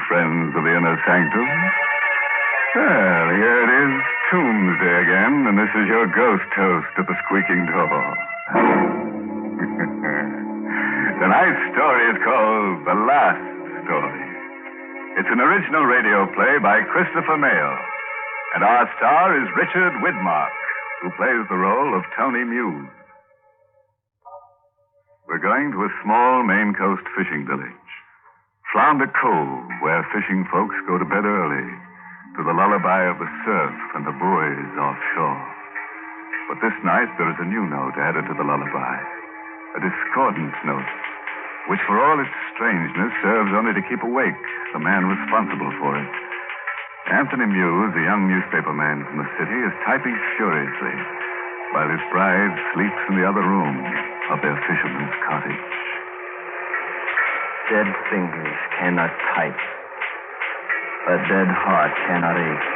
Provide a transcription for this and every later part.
friends of the Inner Sanctum. Well, here it is, Tombsday again, and this is your ghost host at the squeaking door. Tonight's story is called The Last Story. It's an original radio play by Christopher Mayle, and our star is Richard Widmark, who plays the role of Tony Muse. We're going to a small Maine coast fishing village, Flounder Cove, where fishing folks go to bed early, to the lullaby of the surf and the buoys offshore. But this night there is a new note added to the lullaby, a discordant note, which for all its strangeness serves only to keep awake the man responsible for it. Anthony Muse, a young newspaper man from the city, is typing furiously, while his bride sleeps in the other room of their fisherman's cottage. Dead fingers cannot type. A dead heart cannot ache.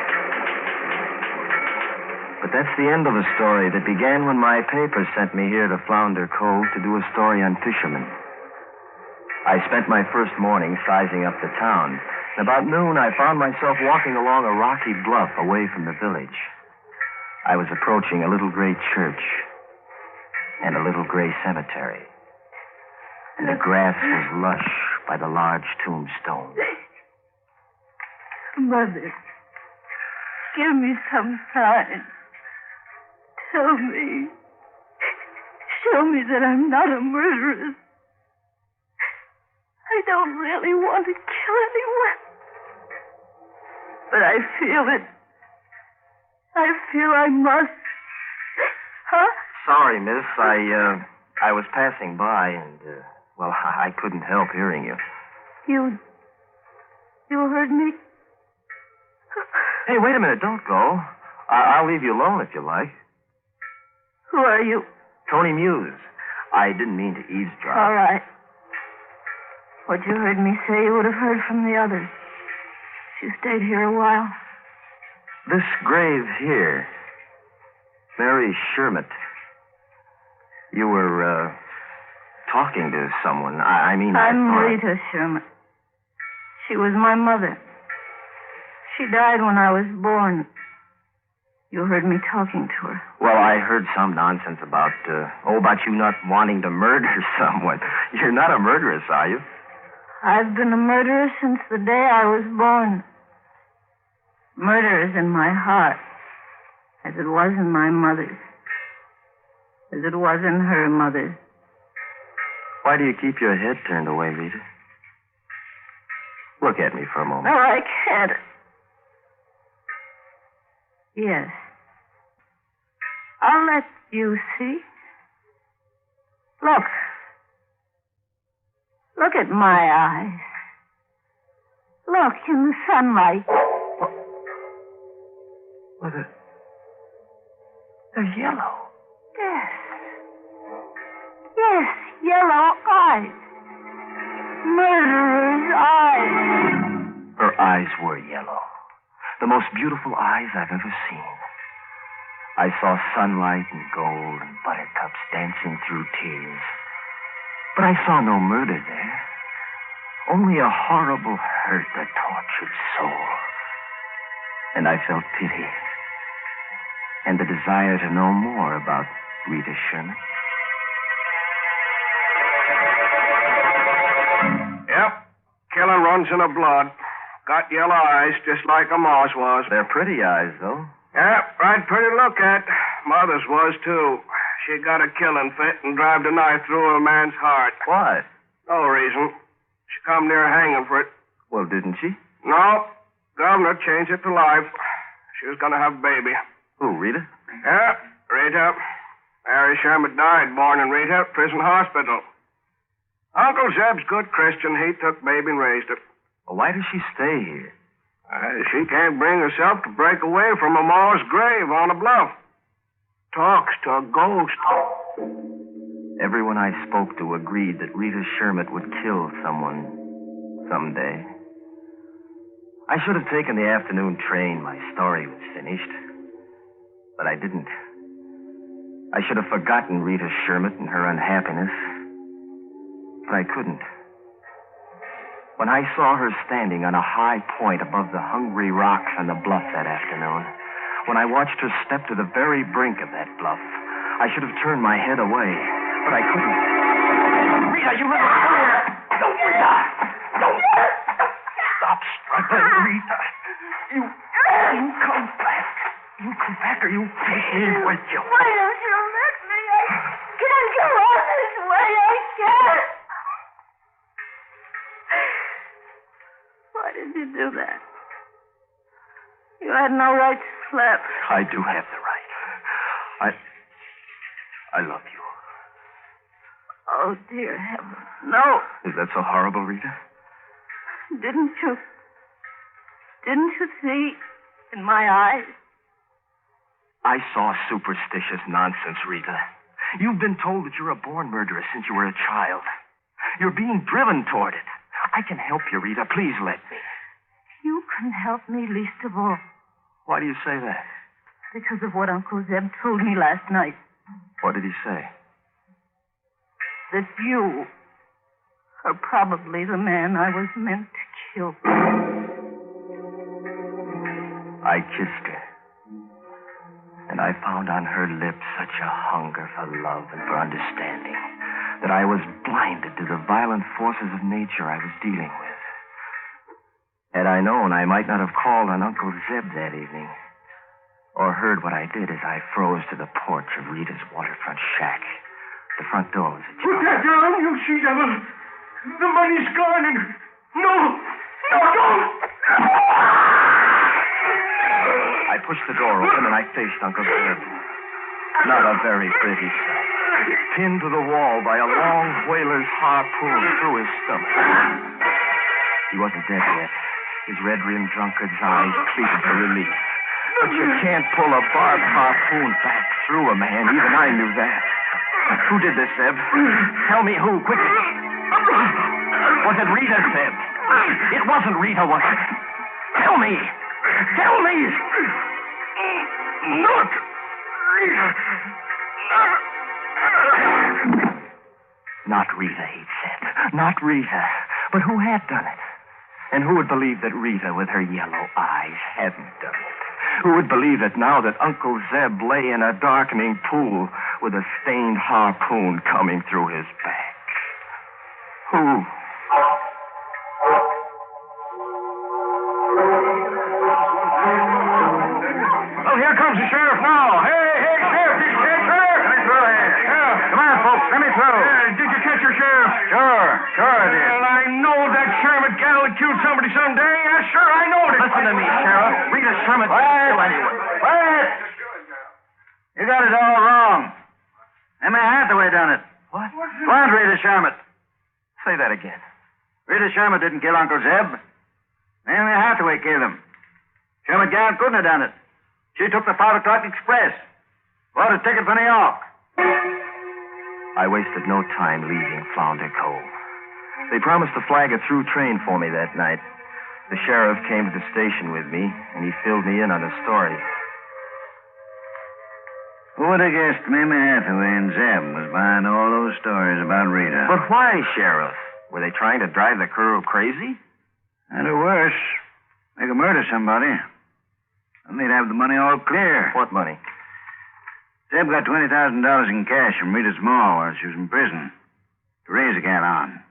But that's the end of a story that began when my paper sent me here to Flounder Cove to do a story on fishermen. I spent my first morning sizing up the town. About noon, I found myself walking along a rocky bluff away from the village. I was approaching a little gray church and a little gray cemetery. And the grass was lush by the large tombstone. Mother, give me some sign. Tell me. Show me that I'm not a murderess. I don't really want to kill anyone. But I feel it. I feel I must. Huh? Sorry, miss. I was passing by and, I couldn't help hearing you. You heard me? Hey, wait a minute. Don't go. I'll leave you alone if you like. Who are you? Tony Muse. I didn't mean to eavesdrop. All right. What you heard me say, you would have heard from the others. You stayed here a while. This grave here, Mary Sherman. You were, talking to someone. I'm Rita Sherman. She was my mother. She died when I was born. You heard me talking to her. Well, I heard some nonsense about you not wanting to murder someone. You're not a murderess, are you? I've been a murderer since the day I was born. Murder is in my heart, as it was in my mother's, as it was in her mother's. Why do you keep your head turned away, Rita? Look at me for a moment. No, I can't. Yes. I'll let you see. Look. Look at my eyes. Look in the sunlight. What? They're yellow. Yes. Yes, yellow eyes. Murderer's eyes. Her eyes were yellow. The most beautiful eyes I've ever seen. I saw sunlight and gold and buttercups dancing through tears. But I saw no murder there. Only a horrible hurt, a tortured soul. And I felt pity. And the desire to know more about Rita Sherman. Yep. Killing runs in her blood. Got yellow eyes, just like a mouse was. They're pretty eyes, though. Yep, right pretty to look at. Mother's was, too. She got a killing fit and drive the knife through a man's heart. Why? No reason. She come near hanging for it. Well, didn't she? No. Governor changed it to life. She was going to have a baby. Who, Rita? Yeah, Rita. Mary Sherman died born in Rita, prison hospital. Uncle Zeb's good Christian. He took baby and raised it. Well, why does she stay here? She can't bring herself to break away from a Ma's grave on a bluff. Talks to a ghost. Everyone I spoke to agreed that Rita Sherman would kill someone someday. I should have taken the afternoon train. My story was finished. But I didn't. I should have forgotten Rita Sherman and her unhappiness. But I couldn't. when I saw her standing on a high point above the hungry rocks on the bluff that afternoon, when I watched her step to the very brink of that bluff, I should have turned my head away, but I couldn't. Rita, you little fool! Don't, Rita! Don't! Stop struggling, Rita! You come back. You come back or you take me with you. Why don't you let me? I can't go on this way. I can't. Why did you do that? You had no right to slap. I do have the right. I love you. Oh, dear heaven. No. Is that so horrible, Rita? Didn't you see in my eyes? I saw superstitious nonsense, Rita. You've been told that you're a born murderer since you were a child. You're being driven toward it. I can help you, Rita. Please let me. You can help me least of all. Why do you say that? Because of what Uncle Zeb told me last night. What did he say? That you are probably the man I was meant to kill. I kissed her. And I found on her lips such a hunger for love and for understanding that I was blinded to the violent forces of nature I was dealing with. Had I known, I might not have called on Uncle Zeb that evening, or heard what I did as I froze to the porch of Rita's waterfront shack. The front door was ajar. Put that down, you she-devil. The money's gone and... No, don't! I pushed the door open and I faced Uncle Zeb. Not a very pretty sight. Pinned to the wall by a long whaler's harpoon through his stomach. He wasn't dead yet. His red-rimmed drunkard's eyes pleaded for relief. But you can't pull a barbed harpoon back through a man. Even I knew that. Who did this, Zeb? Tell me who, quickly. Was it Rita, Zeb? It wasn't Rita, was it? Tell me! Tell me! Not Rita. Not Rita, he'd said. Not Rita. But who had done it? And who would believe that Rita, with her yellow eyes, hadn't done it? Who would believe that now that Uncle Zeb lay in a darkening pool with a stained harpoon coming through his back? Who? Oh, here comes the sheriff now. Hey, sheriff, did you catch her? Let me through here. Yeah. Come on, folks, let me through. Did you catch her, sheriff? Sure I did. Well, I know that Sherman gal would kill somebody someday. I know it. Listen to me, Sheriff. Rita Sherman didn't kill anyone. Quiet! You got it all wrong. Emma Hathaway done it. What? What, Rita Sherman? Say that again. Rita Sherman didn't kill Uncle Zeb. Emma Hathaway killed him. Sherman gal couldn't have done it. She took the 5 o'clock express. Bought a ticket for New York. I wasted no time leaving Flounder Cove. They promised to flag a through train for me that night. The sheriff came to the station with me, and he filled me in on the story. Who would have guessed Mamie Hathaway and Zeb was behind all those stories about Rita? But why, Sheriff? Were they trying to drive the crew crazy? And or worse, they could murder somebody. And they'd have the money all clear. What money? Zeb got $20,000 in cash from Rita's ma while she was in prison to raise a cat on.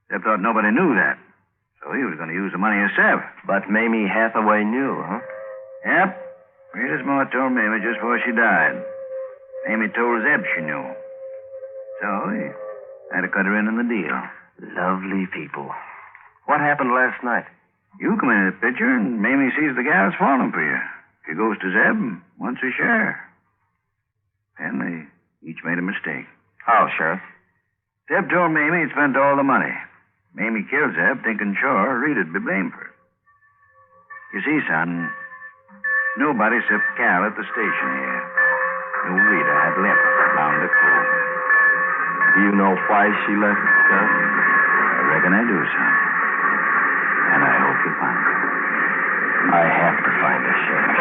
Zeb thought nobody knew that, so he was going to use the money himself. But Mamie Hathaway knew, huh? Yep. Rita's ma told Mamie just before she died. Mamie told Zeb she knew. So he had to cut her in on the deal. Lovely people. What happened last night? You come into the picture, and Mamie sees the gal's falling for you. She goes to Zeb and wants her share. And they each made a mistake. How, Sheriff? Zeb told Mamie he'd spent all the money. Mamie killed Zeb, thinking sure Rita'd be blamed for it. You see, son, nobody except Cal at the station here knew Rita had left Flounder Cove. Do you know why she left, Sheriff? I reckon I do, son. And I hope you find her. I have to find her, Sheriff.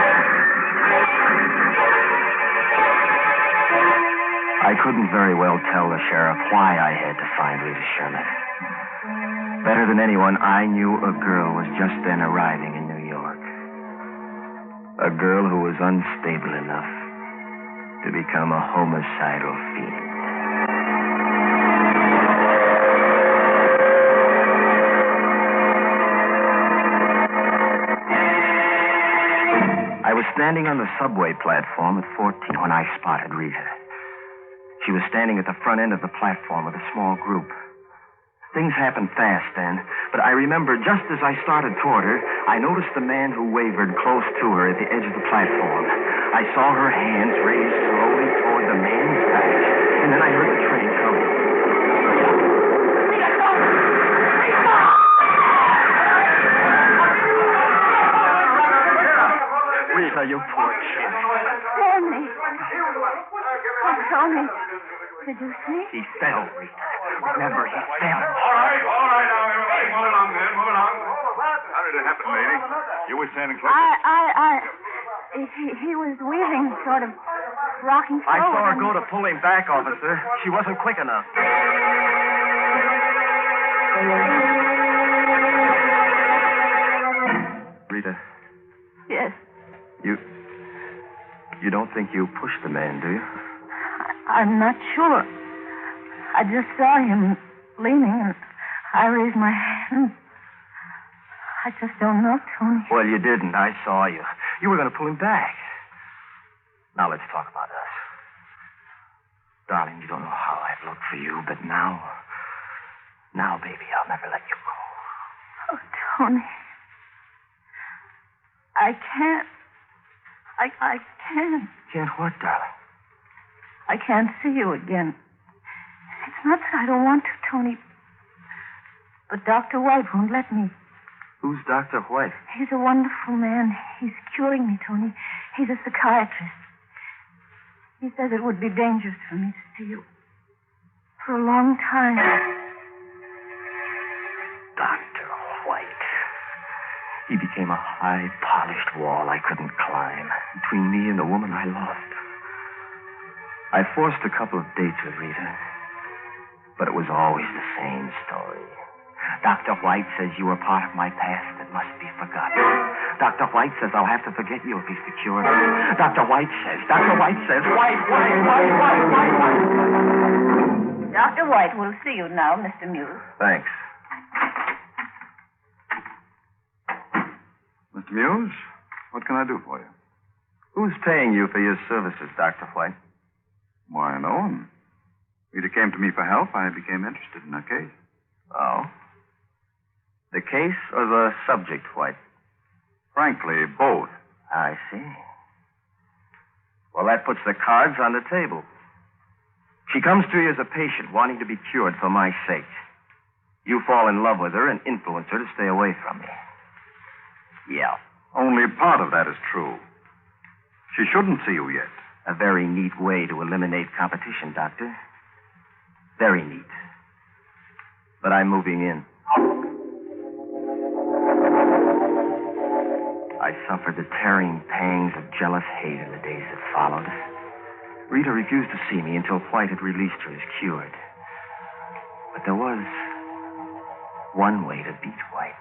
I couldn't very well tell the sheriff why I had to find Rita Sherman. Better than anyone, I knew a girl was just then arriving in New York. A girl who was unstable enough to become a homicidal fiend. I was standing on the subway platform at 14 when I spotted Rita. She was standing at the front end of the platform with a small group. Things happened fast then, but I remember just as I started toward her, I noticed the man who wavered close to her at the edge of the platform. I saw her hands raised slowly toward the man's back, and then I heard the train coming. Rita, you poor kid. Tony. Oh, Tony. Did you see? He fell, Rita. Remember, he fell. All right now, everybody. Move along, man. Move along. How did it happen, lady? You were standing close. He was weaving, sort of rocking forward. I saw her go to pull him back, officer. She wasn't quick enough. Rita. Yes. You don't think you pushed the man, do you? I'm not sure. I just saw him leaning, and I raised my hand. I just don't know, Tony. Well, you didn't. I saw you. You were going to pull him back. Now let's talk about us. Darling, you don't know how I've looked for you, but now, baby, I'll never let you go. Oh, Tony. I can't. I can't. Can't what, darling? I can't see you again. It's not that I don't want to, Tony. But Dr. White won't let me. Who's Dr. White? He's a wonderful man. He's curing me, Tony. He's a psychiatrist. He says it would be dangerous for me to see you. For a long time. Dr. White. He became a high, polished wall I couldn't climb between me and the woman I loved. I forced a couple of dates with Rita, but it was always the same story. Dr. White says you were part of my past that must be forgotten. Dr. White says I'll have to forget you if he's the cure. Dr. White says, White. Dr. White will see you now, Mr. Muse. Thanks. Mr. Muse, what can I do for you? Who's paying you for your services, Dr. White? Why, no one. Rita came to me for help. I became interested in her case. Oh? The case or the subject, White? Frankly, both. I see. Well, that puts the cards on the table. She comes to you as a patient wanting to be cured for my sake. You fall in love with her and influence her to stay away from me. Yeah. Only part of that is true. She shouldn't see you yet. A very neat way to eliminate competition, Doctor. Very neat. But I'm moving in. I suffered the tearing pangs of jealous hate in the days that followed. Rita refused to see me until White had released her as cured. But there was one way to beat White.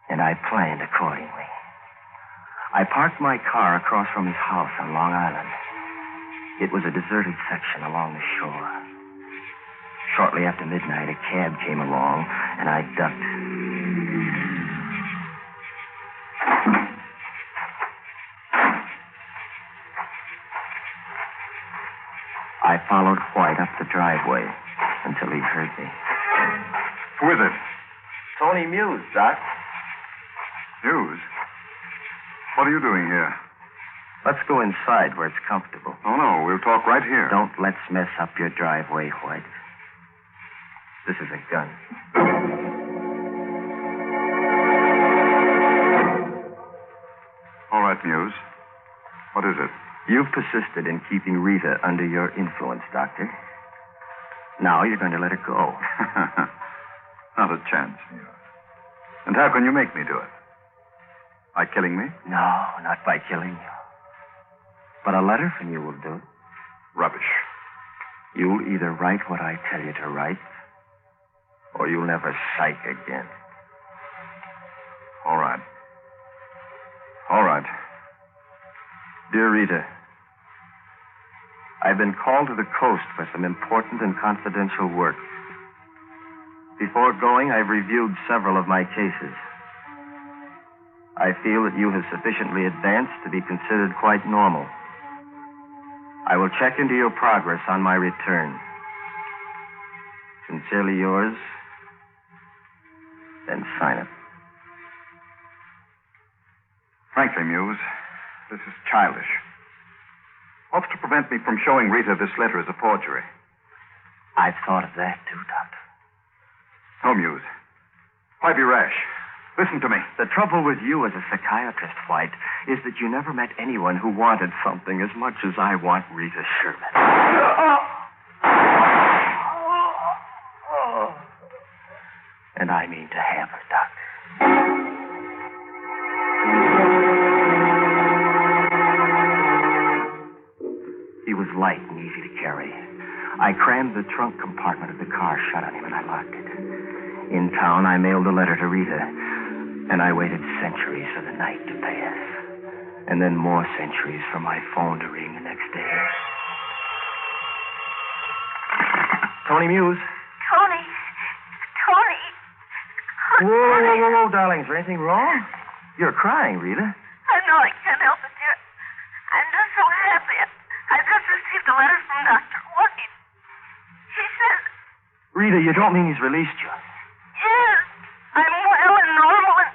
And I planned accordingly. I parked my car across from his house on Long Island. It was a deserted section along the shore. Shortly after midnight, a cab came along, and I ducked. I followed White up the driveway until he heard me. Who is it? Tony Muse, Doc. Muse? What are you doing here? Let's go inside where it's comfortable. Oh, no, we'll talk right here. Don't let's mess up your driveway, White. This is a gun. All right, Muse. What is it? You've persisted in keeping Rita under your influence, Doctor. Now you're going to let her go. Not a chance, Muse. And how can you make me do it? By killing me? No, not by killing you. But a letter from you will do. Rubbish. You'll either write what I tell you to write, or you'll never psych again. All right. All right. Dear Rita, I've been called to the coast for some important and confidential work. Before going, I've reviewed several of my cases. I feel that you have sufficiently advanced to be considered quite normal. I will check into your progress on my return. Sincerely yours, then sign it. Frankly, Muse, this is childish. What's to prevent me from showing Rita this letter as a forgery? I've thought of that, too, Doctor. No, Muse. Why be rash? Listen to me. The trouble with you as a psychiatrist, White, is that you never met anyone who wanted something as much as I want Rita Sherman. And I mean to have her, Doctor. He was light and easy to carry. I crammed the trunk compartment of the car shut on him, and I locked it. In town, I mailed a letter to Rita, and I waited centuries for the night to pass, and then more centuries for my phone to ring the next day. Tony Muse. Tony. Whoa, darling. Is there anything wrong? You're crying, Rita. I know I can't help it, dear. I'm just so happy. I just received a letter from Dr. White. He says... Rita, you don't mean he's released you? Yes. I'm well and normal. And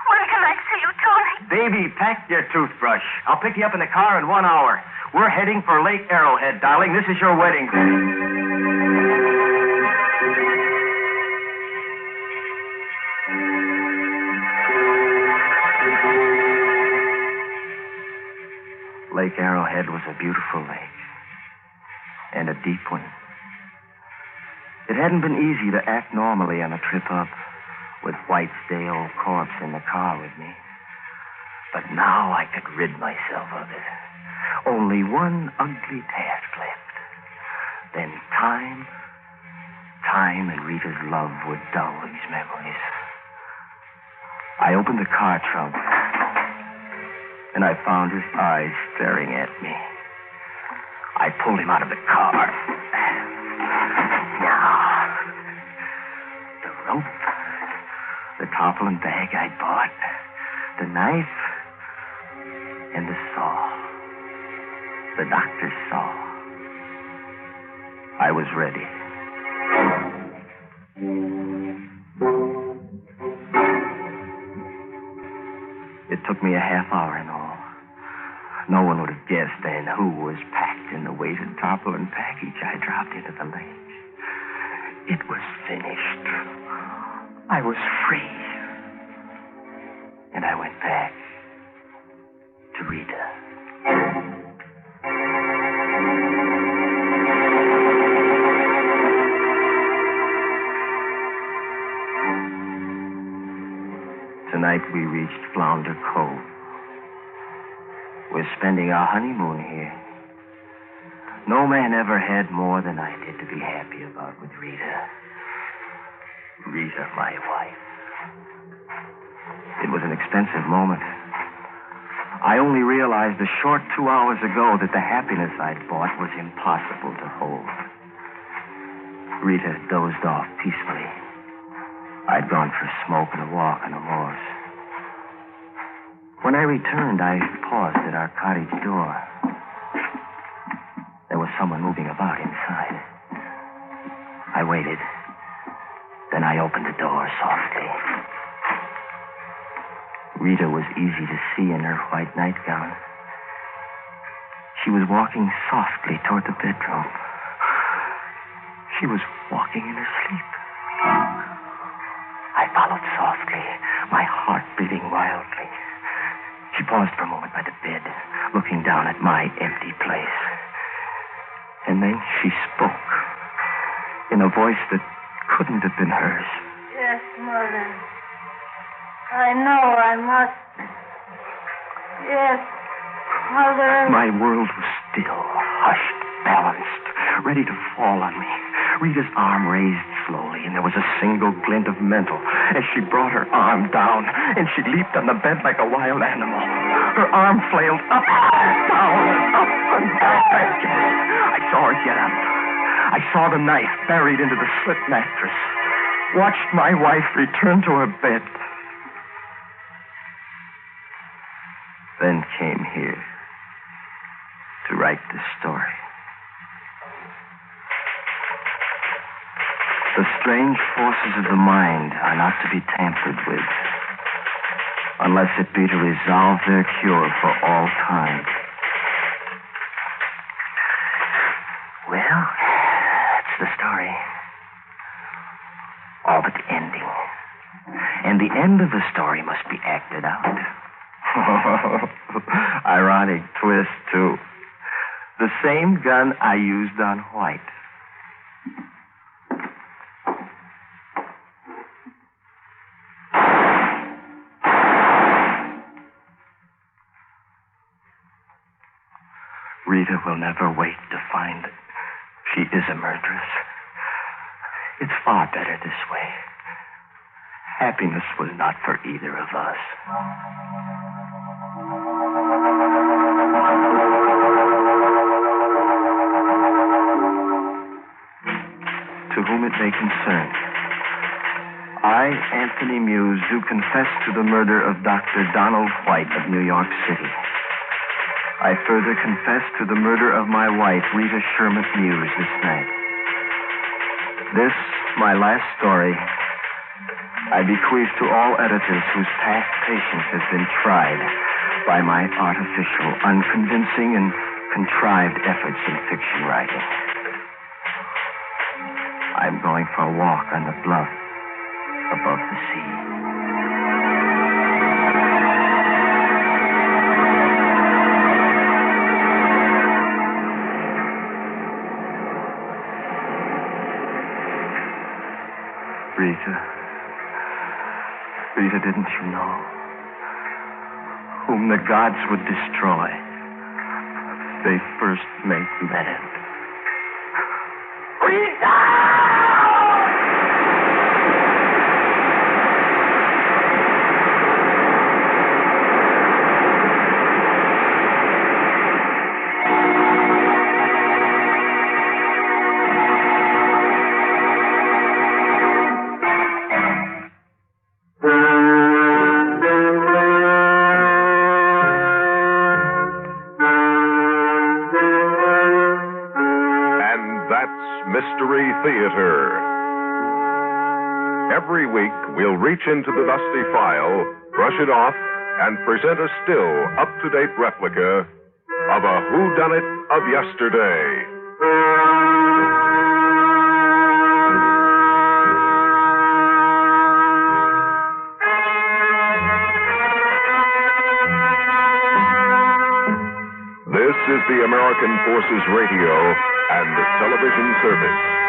when can I see you, Tony? Baby, pack your toothbrush. I'll pick you up in the car in 1 hour. We're heading for Lake Arrowhead, darling. This is your wedding day. Lake Arrowhead was a beautiful lake, and a deep one. It hadn't been easy to act normally on a trip up, with White's day-old corpse in the car with me. But now I could rid myself of it. Only one ugly task left. Then time and Rita's love would dull these memories. I opened the car trunk, and I found his eyes staring at me. I pulled him out of the car. Now, the rope, the tarpaulin bag I bought, the knife, and the saw. The doctor's saw. I was ready. It took me a half hour in all. No one would have guessed then who was packed in the weighted tarpaulin package I dropped into the lake. It was finished. I was free. And I went back to Rita. Tonight we reached Flounder Cove. We're spending our honeymoon here. No man ever had more than I did to be happy about with Rita. Rita, my wife. It was an expensive moment. I only realized a short 2 hours ago that the happiness I'd bought was impossible to hold. Rita dozed off peacefully. I'd gone for a smoke and a walk on the moors. When I returned, I paused at our cottage door. There was someone moving about inside. I waited. Then I opened the door softly. Rita was easy to see in her white nightgown. She was walking softly toward the bedroom. She was walking in her sleep. I followed softly, my heart beating wildly. She paused for a moment by the bed, looking down at my empty place. And then she spoke in a voice that couldn't have been hers. Yes, Mother. I know I must. Yes, Mother. My world was still, hushed, balanced, ready to fall on me. Rita's arm raised slowly, and there was a single glint of mental as she brought her arm down, and she leaped on the bed like a wild animal. Her arm flailed up, down, up, and down. I saw her get up. I saw the knife buried into the slit mattress. Watched my wife return to her bed. Then came here to write this story. The strange forces of the mind are not to be tampered with, unless it be to resolve their cure for all time. Well, that's the story. All but the ending. And the end of the story must be acted out. Ironic twist, too. The same gun I used on White. Rita will never wait to find that she is a murderess. It's far better this way. Happiness was not for either of us. To whom it may concern, I, Anthony Muse, do confess to the murder of Dr. Donald White of New York City. I further confess to the murder of my wife, Rita Sherman Muse, this night. This, my last story, I bequeath to all editors whose past patience has been tried by my artificial, unconvincing, and contrived efforts in fiction writing. I'm going for a walk on the bluff above the sea. Rita, didn't you know? Whom the gods would destroy, they first make men. Rita! Mystery Theater. Every week, we'll reach into the dusty file, brush it off, and present a still, up-to-date replica of a whodunit of yesterday. This is the American Forces Radio and Television Service.